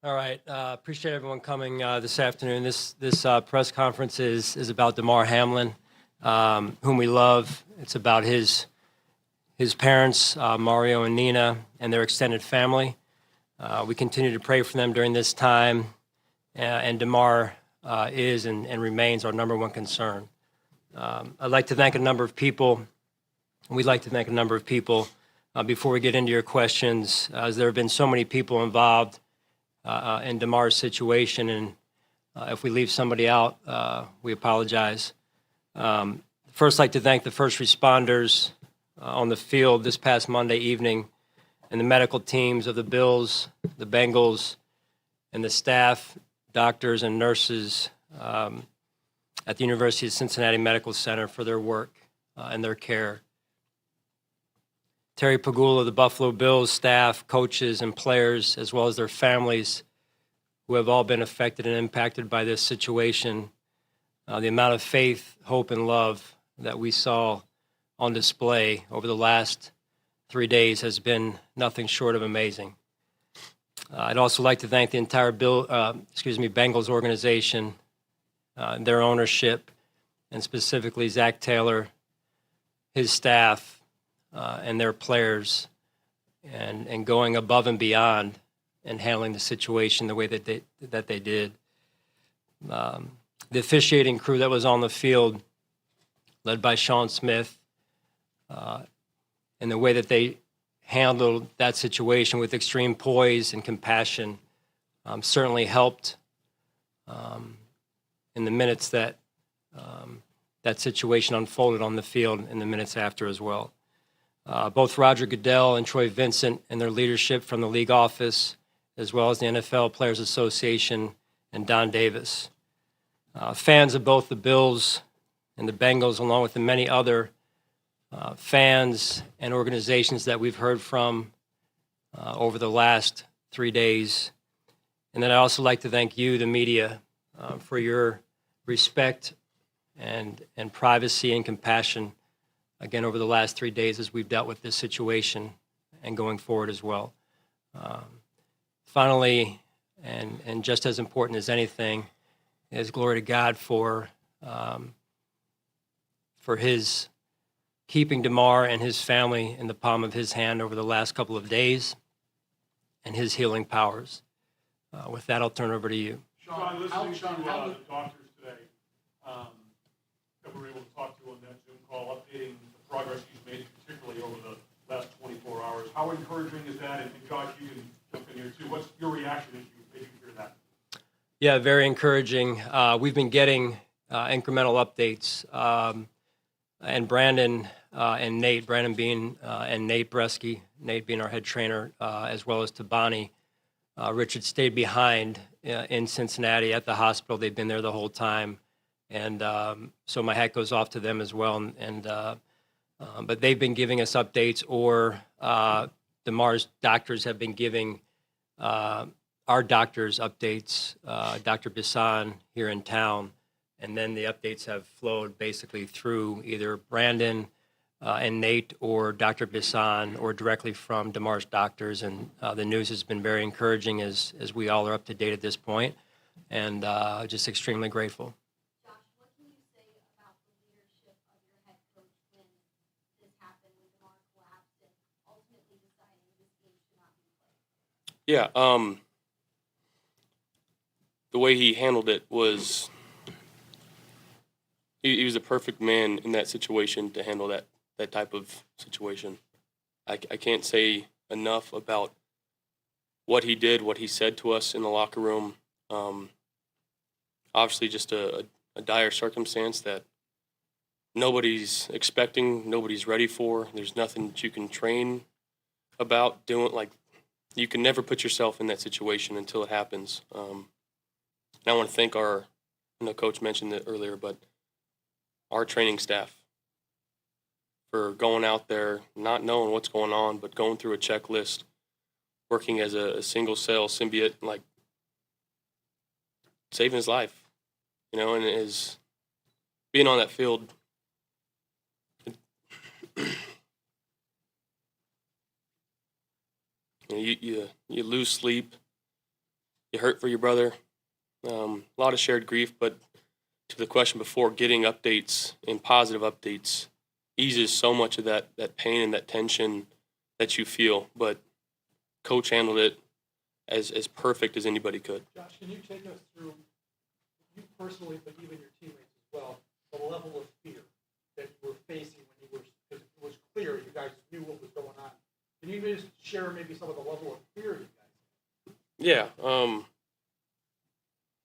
All right. Appreciate everyone coming this afternoon. This press conference is about Damar Hamlin, whom we love. It's about his parents, Mario and Nina, and their extended family. We continue to pray for them during this time, and Damar is and remains our number one concern. I'd like to thank a number of people. We'd like to thank a number of people before we get into your questions, as there have been so many people involved in Damar's situation, and if we leave somebody out, we apologize. First, I'd like to thank the first responders on the field this past Monday evening, and the medical teams of the Bills, the Bengals, and the staff, doctors, and nurses at the University of Cincinnati Medical Center for their work and their care. Terry Pagula, the Buffalo Bills staff, coaches, and players, as well as their families who have all been affected and impacted by this situation. The amount of faith, hope, and love that we saw on display over the last 3 days has been nothing short of amazing. I'd also like to thank the entire Bengals organization, their ownership, and specifically Zach Taylor, his staff, and their players, and going above and beyond and handling the situation the way that they did. The officiating crew that was on the field, led by Sean Smith, and the way that they handled that situation with extreme poise and compassion certainly helped in the minutes that that situation unfolded on the field in the minutes after as well. Both Roger Goodell and Troy Vincent and their leadership from the league office, as well as the NFL Players Association and Don Davis. Fans of both the Bills and the Bengals, along with the many other fans and organizations that we've heard from over the last 3 days. And then I'd also like to thank you, the media, for your respect and privacy and compassion, again, over the last 3 days as we've dealt with this situation and going forward as well. Finally, and just as important as anything, is glory to God for his keeping Damar and his family in the palm of his hand over the last couple of days and his healing powers. With that, I'll turn it over to you. Sean, listening to the doctors today, that we were able to talk to on that Zoom call, updating the progress he's made, particularly over the last 24 hours. How encouraging is that? And Josh, you can jump in here too. What's your reaction as you hear that? Yeah, very encouraging. We've been getting incremental updates. And Brandon and Nate, Brandon being and Nate Bresky, Nate being our head trainer, as well as Tabani. Richard stayed behind in Cincinnati at the hospital. They've been there the whole time. And so my hat goes off to them as well. But they've been giving us updates, or Damar's doctors have been giving our doctors updates, Dr. Bisson here in town. And then the updates have flowed basically through either Brandon and Nate or Dr. Bisson or directly from Damar's doctors. And the news has been very encouraging as we all are up to date at this point, and just extremely grateful. Josh, what can you say about the leadership of your head coach when this happened, when Damar collapsed and ultimately deciding this game should not be played? Yeah, the way he handled it was he was a perfect man in that situation to handle that type of situation. I can't say enough about what he did, what he said to us in the locker room. Obviously just a dire circumstance that nobody's expecting, nobody's ready for. There's nothing that you can train about doing. Like, you can never put yourself in that situation until it happens. And I want to thank I know Coach mentioned it earlier, but our training staff for going out there, not knowing what's going on, but going through a checklist, working as a single cell symbiote, like saving his life, and is being on that field. You lose sleep. you hurt for your brother. A lot of shared grief, but to the question before, getting updates and positive updates eases so much of that pain and that tension that you feel. But Coach handled it as perfect as anybody could. Josh, can you take us through, you personally, but even your teammates as well, the level of fear that you were facing when you were, because it was clear you guys knew what was going on. Can you just share maybe some of the level of fear you guys had? Yeah.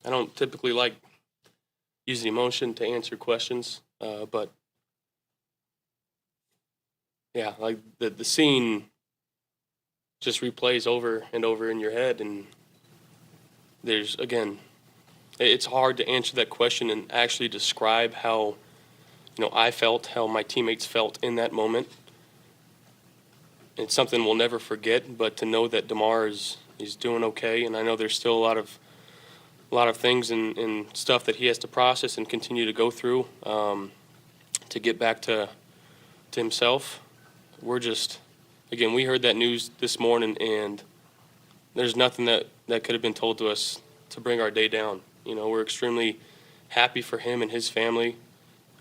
I don't typically like using emotion to answer questions, but yeah, like the scene just replays over and over in your head, and there's, again, it's hard to answer that question and actually describe how, I felt, how my teammates felt in that moment. It's something we'll never forget, but to know that Damar is doing okay, and I know there's still a lot of things and stuff that he has to process and continue to go through to get back to himself. We're just, again, we heard that news this morning, and there's nothing that could have been told to us to bring our day down. We're extremely happy for him and his family.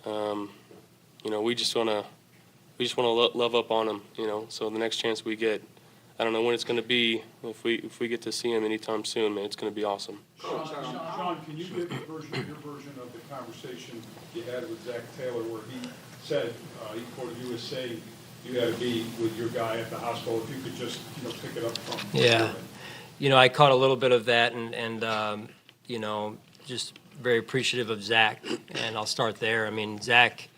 We just want to love up on him. So the next chance we get, I don't know when it's going to be. If we get to see him anytime soon, man, it's going to be awesome. Sean, can you give your version of the conversation you had with Zach Taylor, where he said, he quoted you as saying, you got to be with your guy at the hospital. If you could just, pick it up from. Yeah. I caught a little bit of that, and just very appreciative of Zach. And I'll start there. I mean, Zach,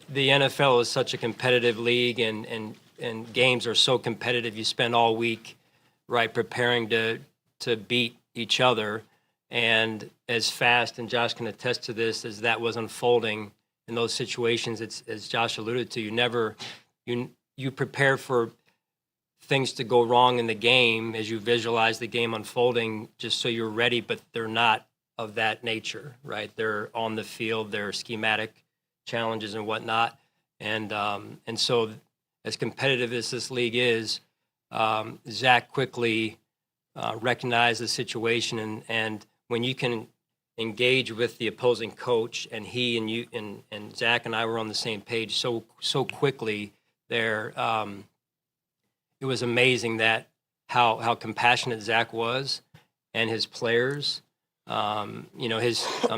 the NFL is such a competitive league, and games are so competitive. You spend all week, right, preparing to beat each other. And as fast, and Josh can attest to this, as that was unfolding in those situations, it's, as Josh alluded to, you prepare for things to go wrong in the game as you visualize the game unfolding, just so you're ready, but they're not of that nature, right? They're on the field, they're schematic challenges and whatnot. And so as competitive as this league is, Zach quickly recognized the situation, and when you can engage with the opposing coach, and he and you and Zach and I were on the same page so quickly there, it was amazing that how compassionate Zach was and his players. I'm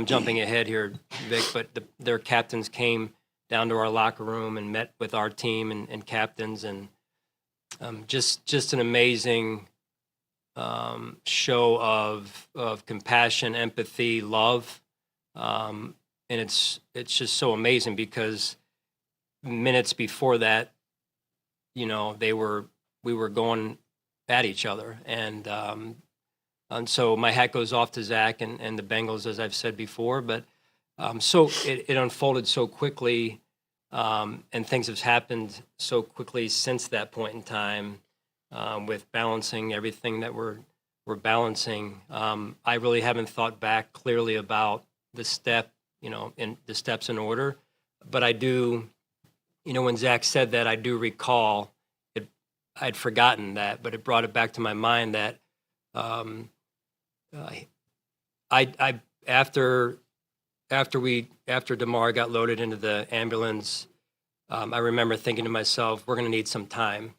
jumping ahead here, Vic, but their captains came down to our locker room and met with our team and captains, and just an amazing show of compassion, empathy, love, and it's just so amazing because minutes before that, we were going at each other, and so my hat goes off to Zach and the Bengals, as I've said before, but so it unfolded so quickly, and things have happened so quickly since that point in time, with balancing everything that we're balancing. I really haven't thought back clearly about the step, in the steps in order, but I do, when Zach said that, I do recall it. I'd forgotten that, but it brought it back to my mind that after Damar got loaded into the ambulance, I remember thinking to myself, we're going to need some time,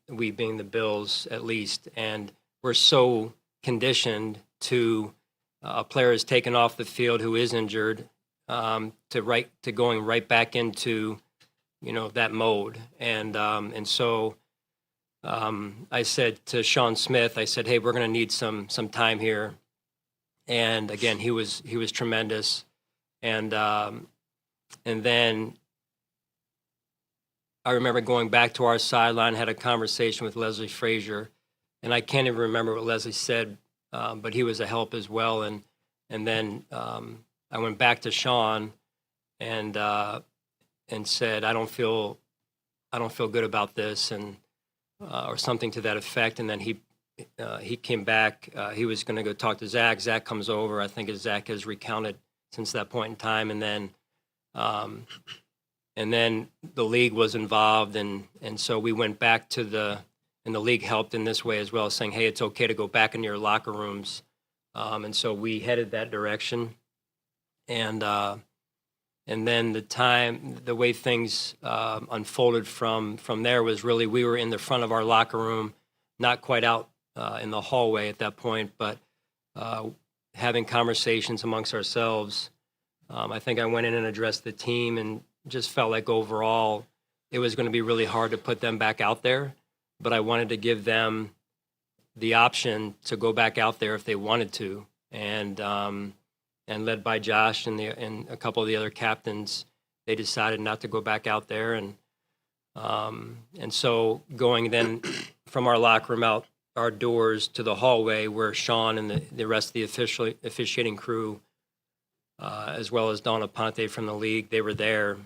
we being the Bills at least, and we're so conditioned to a player is taken off the field who is injured, to going right back into that mode, and so I said to Sean Smith, I said, hey, we're going to need some time here. And again, he was tremendous. And then I remember going back to our sideline, had a conversation with Leslie Frazier, and I can't even remember what Leslie said, but he was a help as well. And then I went back to Sean and said, I don't feel good about this, and or something to that effect. And then he came back. He was going to go talk to Zach. Zach comes over. I think Zach has recounted since that point in time. And then the league was involved, and so we went back to the the league helped in this way as well, saying, hey, it's okay to go back into your locker rooms. And so we headed that direction. And then the way things unfolded from there was really we were in the front of our locker room, not quite out in the hallway at that point, but having conversations amongst ourselves. I think I went in and addressed the team and just felt like overall it was going to be really hard to put them back out there, but I wanted to give them the option to go back out there if they wanted to. And led by Josh and a couple of the other captains, they decided not to go back out there. And so going then from our locker room out our doors to the hallway where Sean and the rest of the officiating crew, as well as Donna Ponte from the league, they were there,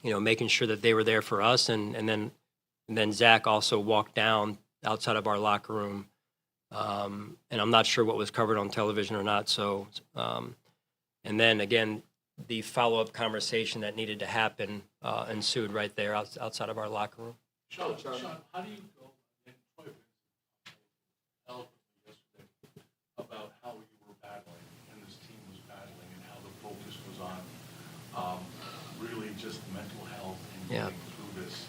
making sure that they were there for us. And then Zach also walked down outside of our locker room. And I'm not sure what was covered on television or not. So, and then again, the follow-up conversation that needed to happen ensued right there outside of our locker room. Sean, how do you go and eloquently yesterday about how you were battling and this team was battling and how the focus was on really just mental health and getting through this?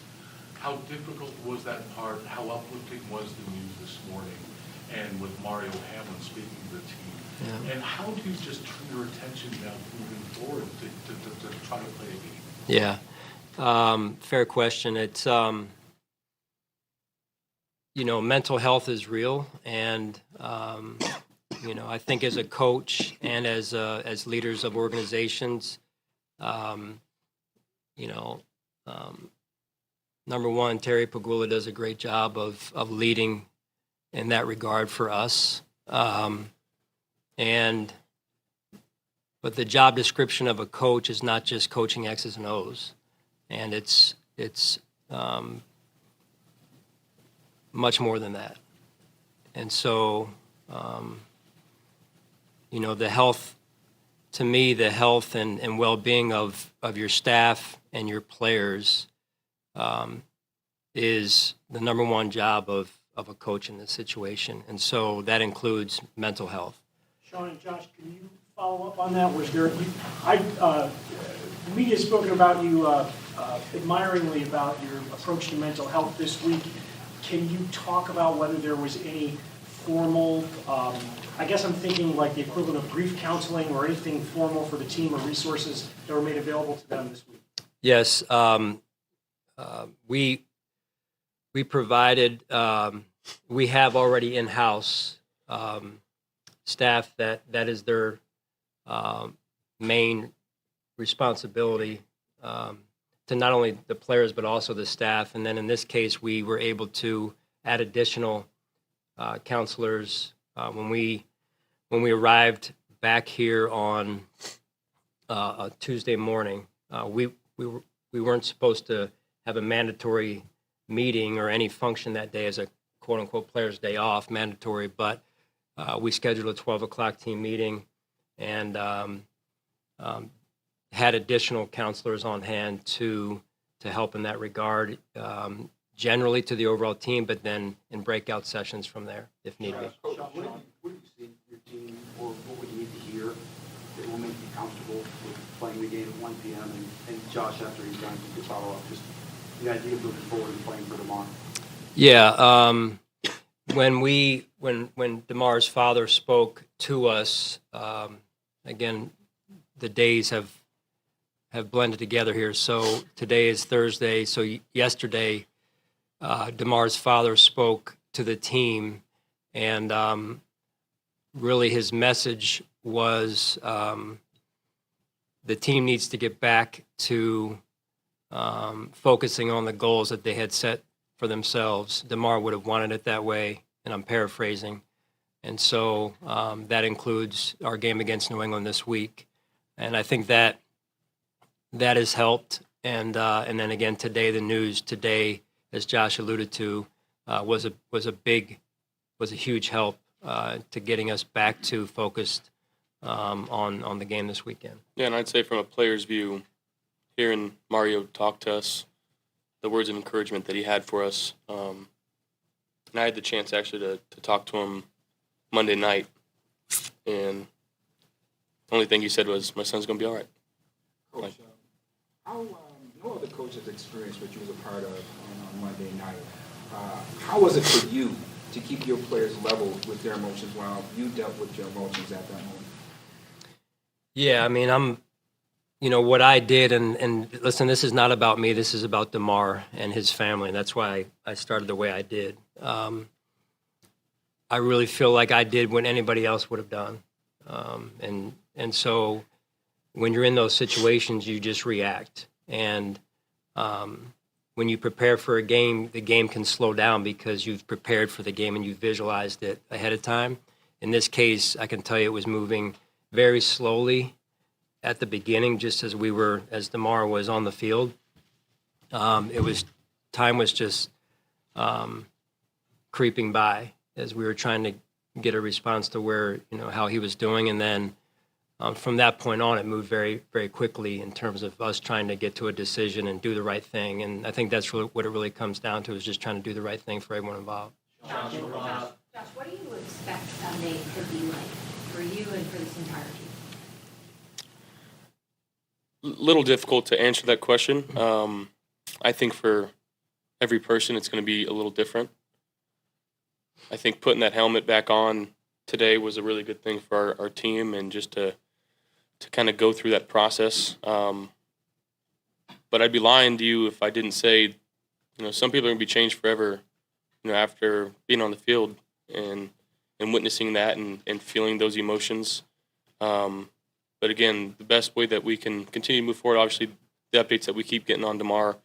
How difficult was that part? How uplifting was the news this morning? And with Mario Hamlin speaking to the team. Yeah. And how do you just turn your attention now moving forward to try to play a game? Yeah. Fair question. It's, mental health is real. And, I think as a coach and as leaders of organizations, number one, Terry Pagula does a great job of leading in that regard for us. But the job description of a coach is not just coaching X's and O's. And it's much more than that. And so, the health, to me, the health and well-being of your staff and your players is the number one job of a coach in this situation. And so that includes mental health. Sean and Josh, can you follow up on that? Was there, the media has spoken about you admiringly about your approach to mental health this week. Can you talk about whether there was any formal, I guess I'm thinking like the equivalent of brief counseling or anything formal for the team or resources that were made available to them this week? Yes. We provided, we have already in-house staff that is their main responsibility to not only the players but also the staff. And then in this case, we were able to add additional counselors when we arrived back here on a Tuesday morning. We weren't supposed to have a mandatory meeting or any function that day as a quote-unquote player's day off, mandatory, but we scheduled a 12 o'clock team meeting and had additional counselors on hand to help in that regard, generally to the overall team, but then in breakout sessions from there, if need be. Coach, what do you see your team, or what would you need to hear that will make you comfortable with playing the game at 1 p.m. and Josh, after he's done, you can follow up, just the idea of moving forward and playing for Damar? Yeah, when Damar's father spoke to us, again, the days have blended together here. So today is Thursday. So yesterday, Damar's father spoke to the team, and really his message was the team needs to get back to focusing on the goals that they had set for themselves. Damar would have wanted it that way, and I'm paraphrasing. And so that includes our game against New England this week. And I think that has helped. And then again today, the news today, as Josh alluded to, was a huge help to getting us back to focused on the game this weekend. Yeah, and I'd say from a player's view, hearing Mario talk to us, the words of encouragement that he had for us, And I had the chance actually to talk to him Monday night, and the only thing he said was, "My son's going to be all right." Coach, no other coach has experienced what you was a part of on Monday night. How was it for you to keep your players level with their emotions while you dealt with your emotions at that moment? Yeah, I mean, what I did, and listen, this is not about me. This is about Damar and his family, and that's why I started the way I did. I really feel like I did what anybody else would have done. And so when you're in those situations, you just react. And when you prepare for a game, the game can slow down because you've prepared for the game and you visualized it ahead of time. In this case, I can tell you it was moving very slowly at the beginning, just as Damar was on the field. Time was just creeping by as we were trying to get a response to how he was doing. And then from that point on, it moved very, very quickly in terms of us trying to get to a decision and do the right thing. And I think that's really what it really comes down to, is just trying to do the right thing for everyone involved. Josh, what do you expect Sunday to be like for you and for this entire team? Little difficult to answer that question. I think for every person, it's going to be a little different. I think putting that helmet back on today was a really good thing for our team, and just to kind of go through that process. But I'd be lying to you if I didn't say, some people are going to be changed forever, after being on the field and witnessing that and feeling those emotions. But again, the best way that we can continue to move forward, obviously the updates that we keep getting on Damar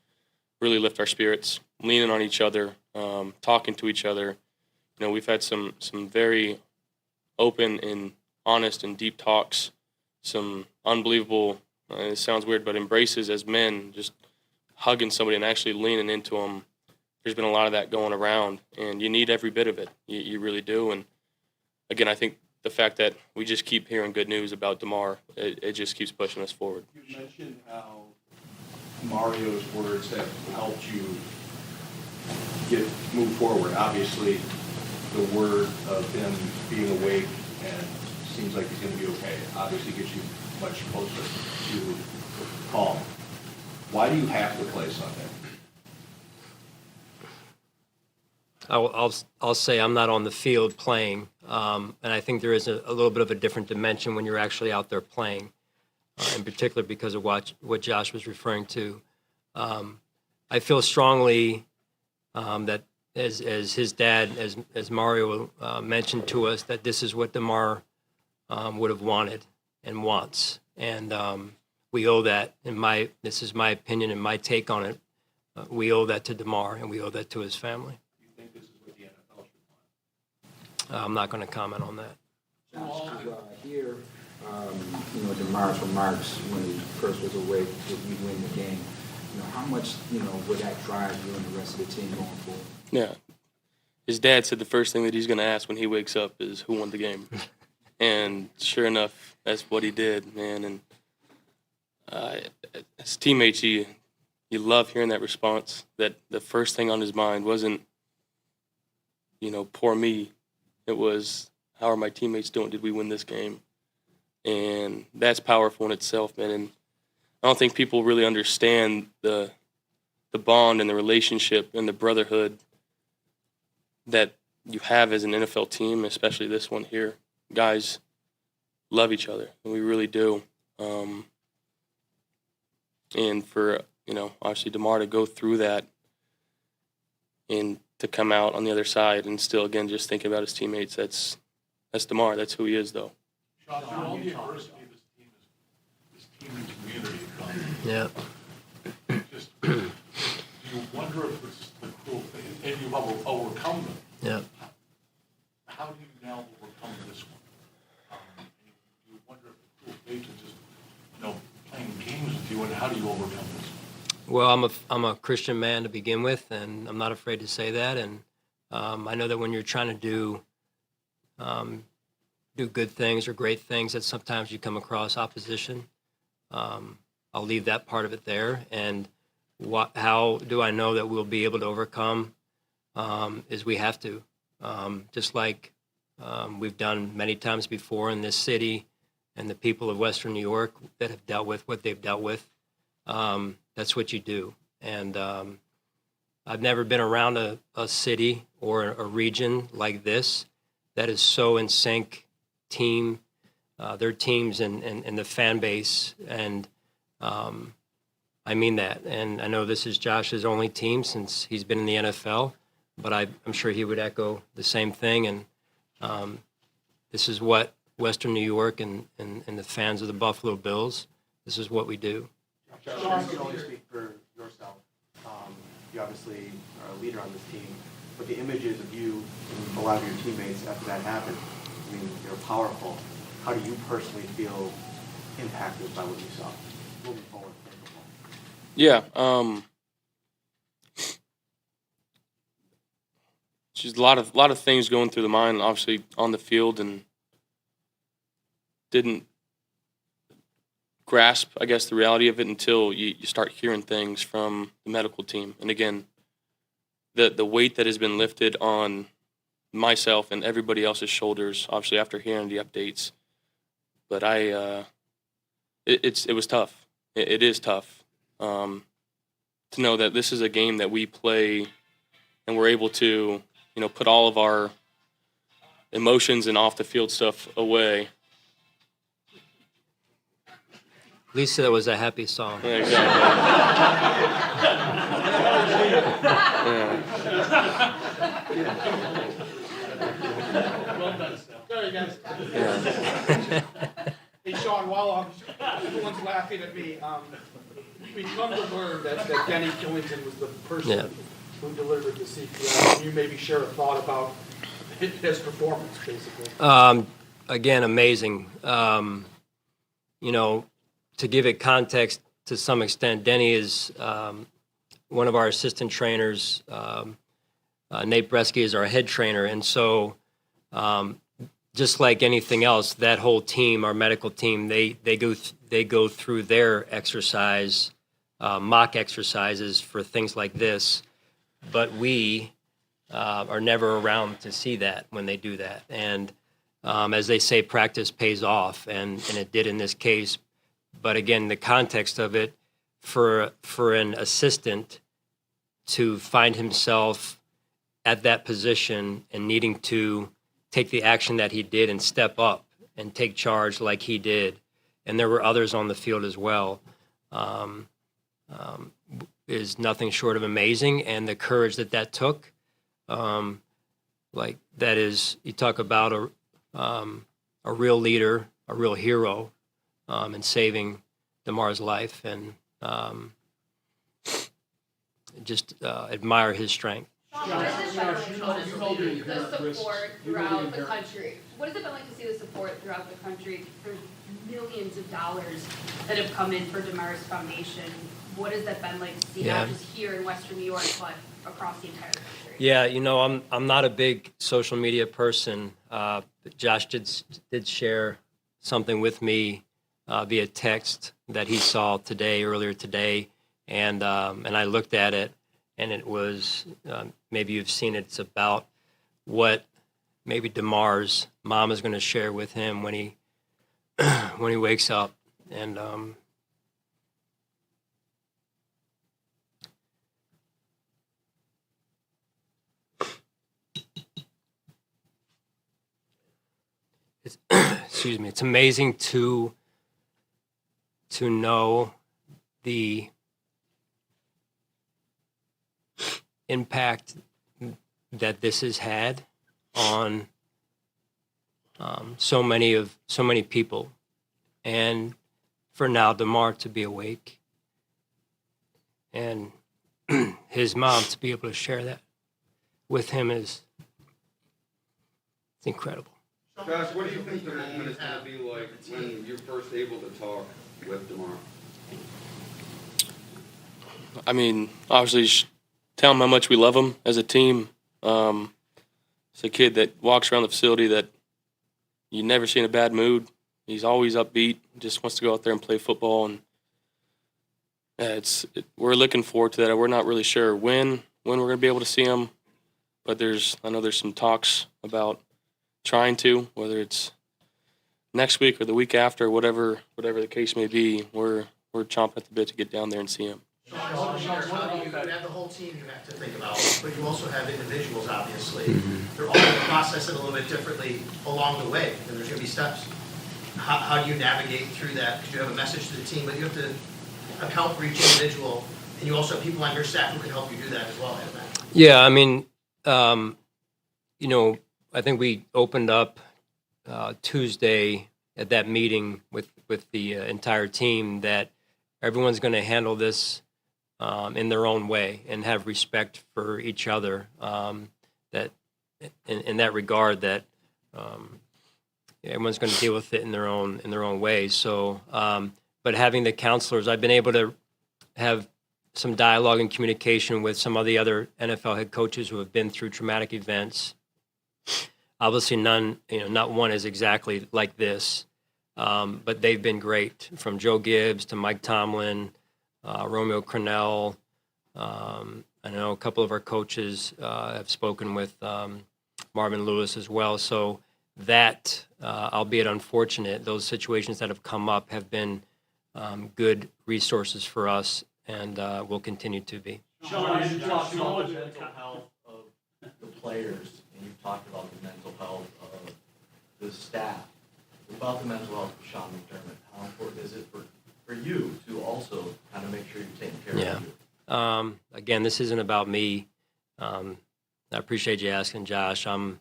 really lift our spirits, leaning on each other, talking to each other. We've had some very open and honest and deep talks, some unbelievable, it sounds weird, but embraces as men, just hugging somebody and actually leaning into them. There's been a lot of that going around, and you need every bit of it. You really do. And again, I think the fact that we just keep hearing good news about Damar, it just keeps pushing us forward. You mentioned how Mario's words have helped you move forward. Obviously, the word of him being awake and seems like he's going to be okay obviously gets you much closer to calm. Why do you have to play Sunday? I'll say I'm not on the field playing, and I think there is a little bit of a different dimension when you're actually out there playing, in particular because of what Josh was referring to. I feel strongly that as his dad, as Mario mentioned to us, that this is what Damar would have wanted and wants, and we owe that. This is my opinion and my take on it. We owe that to Damar, and we owe that to his family. I'm not going to comment on that. Josh, to hear, Damar's remarks when he first was awake, if you win the game, how much, would that drive you and the rest of the team going forward? Yeah. His dad said the first thing that he's going to ask when he wakes up is who won the game. And sure enough, that's what he did, man. And as teammates, you love hearing that response, that the first thing on his mind wasn't, poor me. It was, how are my teammates doing? Did we win this game? And that's powerful in itself, man. And I don't think people really understand the bond and the relationship and the brotherhood that you have as an NFL team, especially this one here. Guys love each other, and we really do. And for, obviously Damar to go through that and to come out on the other side and still, again, just thinking about his teammates, that's Damar. That's who he is, though. Sean, through all the adversity this team and community comes. Yeah. Just, do you wonder if it's the cruel thing, and you have overcome them? Yeah. How do you now overcome this one? Do you wonder if the cruel fate is just, playing games with you, and how do you overcome this? Well, I'm a Christian man to begin with, and I'm not afraid to say that. And I know that when you're trying to do good things or great things, that sometimes you come across opposition. I'll leave that part of it there. And how do I know that we'll be able to overcome is we have to, just like we've done many times before in this city, and the people of Western New York that have dealt with what they've dealt with. That's what you do. And I've never been around a city or a region like this that is so in sync, their teams and the fan base. And I mean that. And I know this is Josh's only team since he's been in the NFL, but I'm sure he would echo the same thing. And this is what Western New York and the fans of the Buffalo Bills, this is what we do. Josh, you can only speak for yourself. You obviously are a leader on this team, but the images of you and a lot of your teammates after that happened, I mean, they're powerful. How do you personally feel impacted by what you saw moving forward for football? Yeah. Just a lot of things going through the mind, obviously on the field, and didn't grasp, I guess, the reality of it until you start hearing things from the medical team. And again, the weight that has been lifted on myself and everybody else's shoulders, obviously after hearing the updates. But it was tough. It is tough to know that this is a game that we play, and we're able to, put all of our emotions and off the field stuff away. At least that was a happy song. Yeah, exactly. Sorry, guys. Yeah. Hey, Sean, while everyone's laughing at me, we've come to learn that Denny Killington was the person who delivered the CPR. Can you maybe share a thought about his performance, basically? Again, amazing. To give it context to some extent, Denny is one of our assistant trainers. Nate Bresky is our head trainer. And so just like anything else, that whole team, our medical team, they go through their exercise, mock exercises for things like this. But we are never around to see that when they do that. And as they say, practice pays off, and it did in this case. But again, the context of it, for an assistant to find himself at that position and needing to take the action that he did and step up and take charge like he did, and there were others on the field as well, is nothing short of amazing. And the courage that took, that is, you talk about a real leader, a real hero, in saving Damar's life, and just admire his strength. What has it been like to see the support throughout the country? What has it been like to see the support throughout the country? There's millions of dollars that have come in for Damar's foundation. What has that been like to see, not just here in Western New York, but across the entire country? Yeah, I'm not a big social media person. But Josh did share something with me via text that he saw earlier today, and I looked at it, and it was, maybe you've seen it, it's about what maybe Damar's mom is going to share with him when he when he wakes up. And it's excuse me, it's amazing to know the impact that this has had on so many people, and for now Damar to be awake and his mom to be able to share that with him it's incredible. Josh, what do you think the moment is going to be like when you're first able to talk with Damar? I mean, obviously, just tell him how much we love him as a team. It's a kid that walks around the facility that you never see in a bad mood. He's always upbeat, just wants to go out there and play football. And we're looking forward to that. We're not really sure when we're going to be able to see him. but I know there's some talks about trying to, whether it's next week or the week after, whatever the case may be. We're chomping at the bit to get down there and see him. You have the whole team you have to think about, but you also have individuals, obviously. They're all going to process it a little bit differently along the way, and there's going to be steps. How do you navigate through that? Because you have a message to the team, but you have to account for each individual, and you also have people on your staff who can help you do that as well, I imagine. Yeah, I mean, I think we opened up Tuesday at that meeting with the entire team that everyone's going to handle this in their own way and have respect for each other. That in that regard, that everyone's going to deal with it in their own way. So, but having the counselors, I've been able to have some dialogue and communication with some of the other NFL head coaches who have been through traumatic events. Obviously, not one is exactly like this, but they've been great. From Joe Gibbs to Mike Tomlin, Romeo Crennel. I know a couple of our coaches have spoken with Marvin Lewis as well. So that, albeit unfortunate, those situations that have come up have been good resources for us and will continue to be. Sean, you talked about the mental health of the players, and you've talked about the mental health of the staff. What about the mental health of Sean McDermott? How important is it for you to also kind of make sure you're taking care of you? Again, this isn't about me. I appreciate you asking, Josh. I'm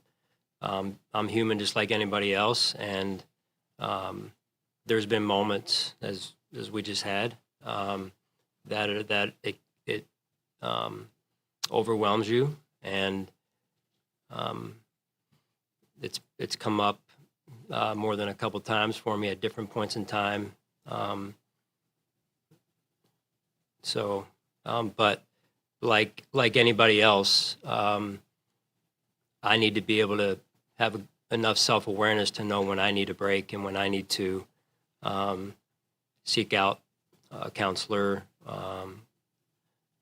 human just like anybody else, and there's been moments as we just had that it overwhelms you, and it's come up more than a couple times for me at different points in time. But like anybody else, I need to be able to have enough self-awareness to know when I need a break and when I need to seek out a counselor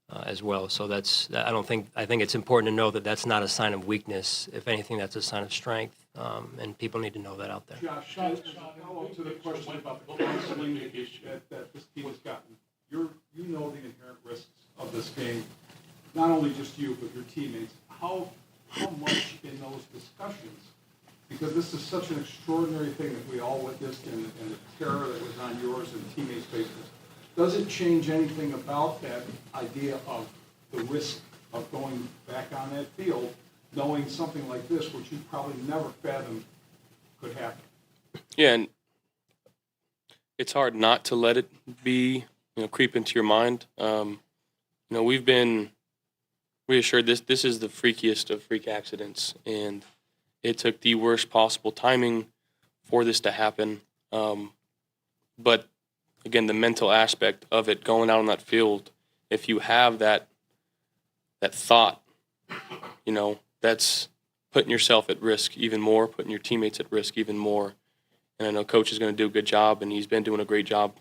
as well. So I think it's important to know that that's not a sign of weakness. If anything, that's a sign of strength, and people need to know that out there. Josh, follow to the question about the counseling that this team has gotten. You know the inherent risks of this game, not only just you, but your teammates. How much in those discussions, because this is such an extraordinary thing that we all witnessed and the terror that was on yours and teammates' faces, does it change anything about that idea of the risk of going back on that field, knowing something like this, which you probably never fathomed could happen? Yeah, and it's hard not to let it be, creep into your mind. We've been reassured this is the freakiest of freak accidents, and it took the worst possible timing for this to happen. But again, the mental aspect of it, going out on that field, if you have that thought, that's putting yourself at risk even more, putting your teammates at risk even more. And I know Coach is going to do a good job, and he's been doing a great job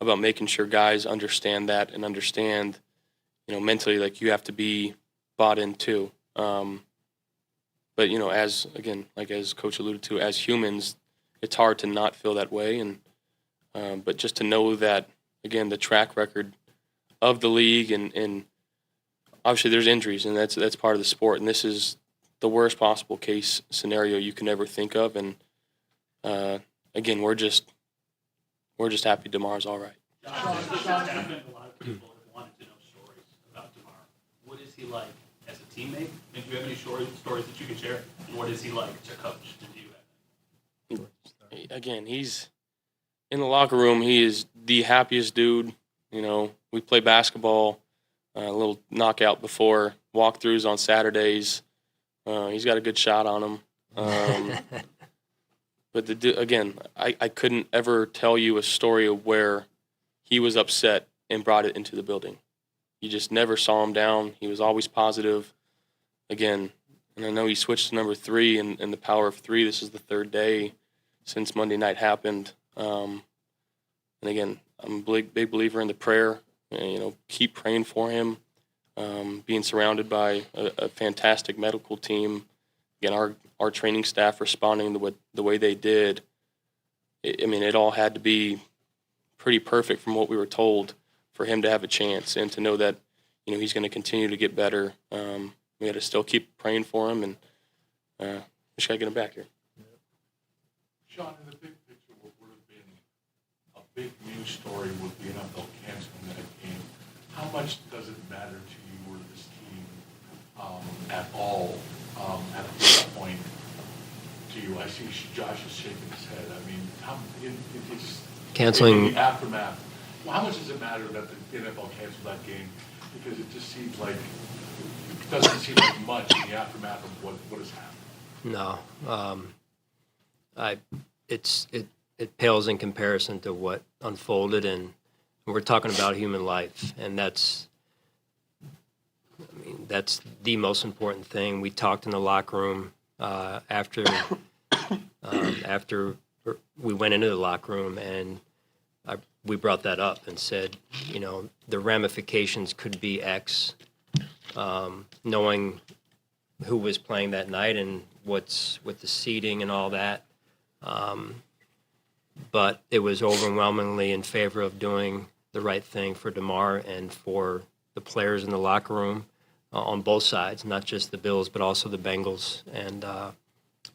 about making sure guys understand that and understand, mentally, like you have to be bought in too. But, as Coach alluded to, as humans, it's hard to not feel that way. And but just to know that, again, the track record of the league and obviously there's injuries, and that's part of the sport. And this is the worst possible case scenario you can ever think of. And again, we're just happy Damar's all right. A lot of people have wanted to know stories about Damar. What is he like as a teammate? And do you have any stories that you can share? And what is he like to coach? And do you have? Again, he's in the locker room. He is the happiest dude. We play basketball, a little knockout before walkthroughs on Saturdays. He's got a good shot on him. But again, I couldn't ever tell you a story of where he was upset and brought it into the building. You just never saw him down. He was always positive. Again, and I know he switched to number 3 and the power of 3. This is the 3rd day since Monday night happened. And again, I'm a big believer in the prayer. Keep praying for him. being surrounded by a fantastic medical team. Again, our training staff responding the way they did. I mean, it all had to be pretty perfect from what we were told for him to have a chance and to know that, you know, he's going to continue to get better. We had to still keep praying for him, and we just got to get him back here. Sean, in the big picture, what would have been a big news story with the NFL canceling that game, how much does it matter to you or this team at all at this point to you? I see Josh is shaking his head. I mean, it's Canceling- in the aftermath. Well, how much does it matter that the NFL canceled that game? Because it just seems like, it doesn't seem like much in the aftermath of what has happened. No, it pales in comparison to what unfolded, and we're talking about human life, and that's the most important thing. We talked in the locker room after we went into the locker room, and we brought that up and said, you know, the ramifications could be X, knowing who was playing that night and what's with the seating and all that. But it was overwhelmingly in favor of doing the right thing for Damar and for the players in the locker room on both sides, not just the Bills, but also the Bengals, and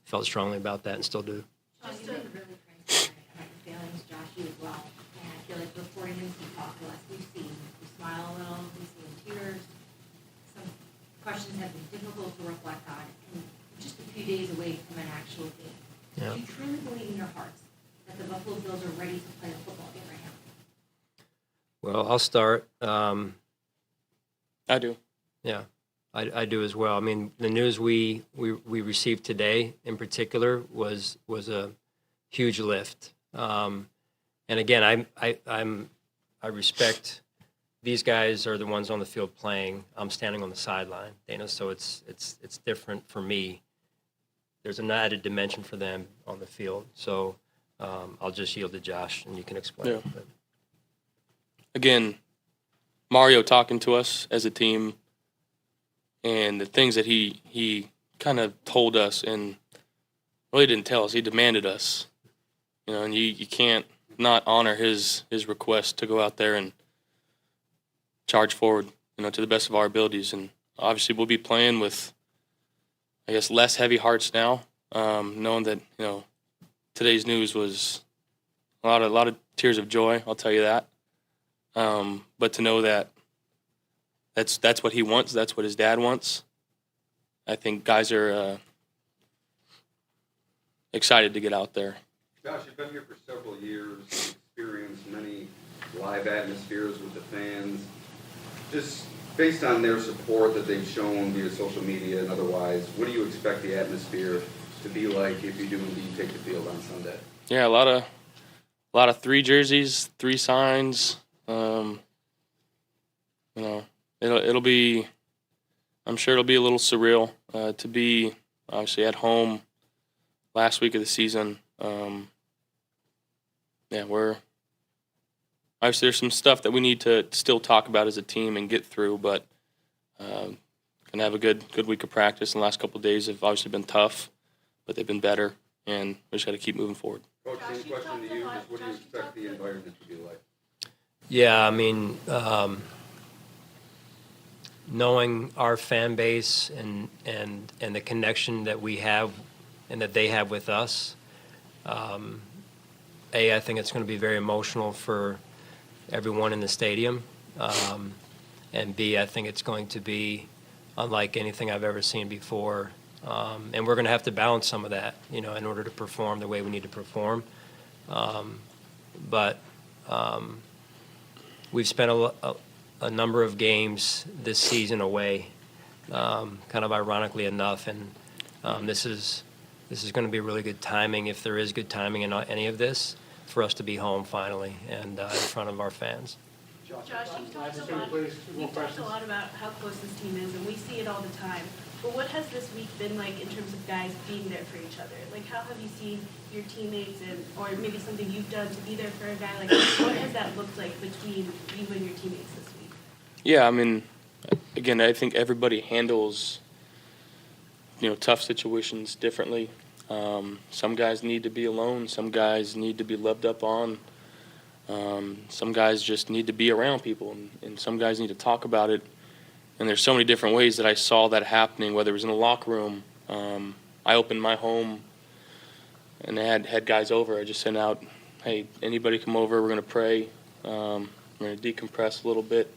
felt strongly about that and still do. Just been really transparent about your feelings, Josh, you as well. And I feel like reporting him, he talked to us, we've seen you smile a little, we've seen tears. Some questions have been difficult to reflect on, and just a few days away from an actual game. Yeah. Do you truly believe in your hearts that the Buffalo Bills are ready to play a football game right now? Well, I'll start. I do. Yeah, I do as well. I mean, the news we received today in particular was a huge lift. And again, I respect these guys are the ones on the field playing. I'm standing on the sideline, Dana. So it's different for me. There's an added dimension for them on the field. So I'll just yield to Josh, and you can explain. Yeah. Again, Mario talking to us as a team, and the things that he kind of told us and really didn't tell us. He demanded us, you know, and you can't not honor his request to go out there and charge forward, you know, to the best of our abilities. And obviously we'll be playing with, I guess, less heavy hearts now, knowing that, you know, today's news was a lot of tears of joy. I'll tell you that. But to know that that's what he wants, that's what his dad wants. I think guys are excited to get out there. Josh, you've been here for several years, experienced many live atmospheres with the fans. Just based on their support that they've shown via social media and otherwise, what do you expect the atmosphere to be like if you do indeed take the field on Sunday? Yeah, a lot of 3 jerseys, 3 signs. You know, it'll be. I'm sure it'll be a little surreal to be obviously at home last week of the season. We're obviously there's some stuff that we need to still talk about as a team and get through, but gonna have a good week of practice. And the last couple of days have obviously been tough, but they've been better, and we just got to keep moving forward. Coach, same question to you. Just what do you expect the environment to be like? Yeah, I mean, knowing our fan base and the connection that we have and that they have with us, I think it's going to be very emotional for everyone in the stadium, and B, I think it's going to be unlike anything I've ever seen before, and we're going to have to balance some of that, you know, in order to perform the way we need to perform. But we've spent a number of games this season away, kind of ironically enough, and this is going to be really good timing, if there is good timing in any of this, for us to be home finally and in front of our fans. Josh, you've talked a lot about how close this team is, and we see it all the time. But what has this week been like in terms of guys being there for each other? Like, how have you seen your teammates, or maybe something you've done to be there for a guy? Like, what has that looked like between you and your teammates this week? Yeah, I mean, again, I think everybody handles, tough situations differently. Some guys need to be alone. Some guys need to be loved up on. Some guys just need to be around people, and some guys need to talk about it. And there's so many different ways that I saw that happening, whether it was in the locker room. I opened my home, and they had guys over. I just sent out, hey, anybody come over, we're going to pray. We're going to decompress a little bit.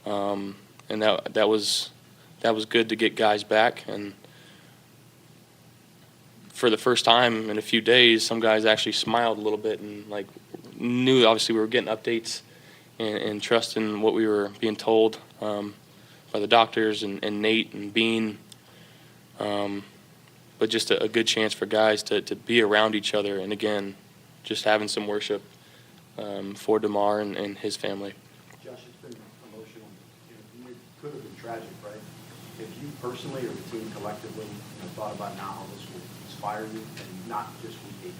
And that was good to get guys back. And for the first time in a few days, some guys actually smiled a little bit and knew obviously we were getting updates and trusting what we were being told by the doctors and Nate and Bean. But just a good chance for guys to be around each other, and again, just having some worship for Damar and his family. Josh, it's been emotional. It could have been tragic, right? If you personally or the team collectively thought about now how this will inspire you, and not just week 18,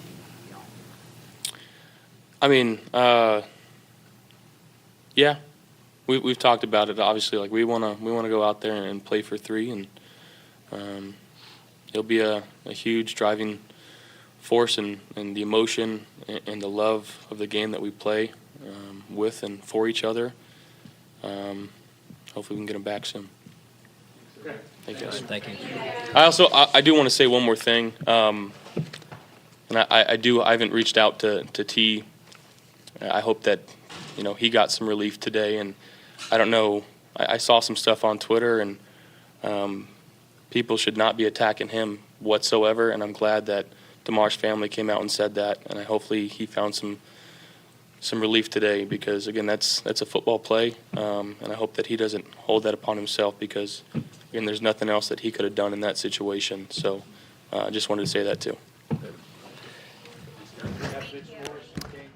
I mean, yeah, we've talked about it. Obviously, we want to go out there and play for 3, and it'll be a huge driving force and the emotion and the love of the game that we play with and for each other. Hopefully, we can get them back soon. Thank you, guys. Thank you. I do want to say one more thing, and I haven't reached out to T. I hope that he got some relief today, and I don't know. I saw some stuff on Twitter, and people should not be attacking him whatsoever. And I'm glad that Damar's family came out and said that, and hopefully he found some relief today, because again, that's a football play, and I hope that he doesn't hold that upon himself, because again, there's nothing else that he could have done in that situation. So I just wanted to say that too. We have big scores, games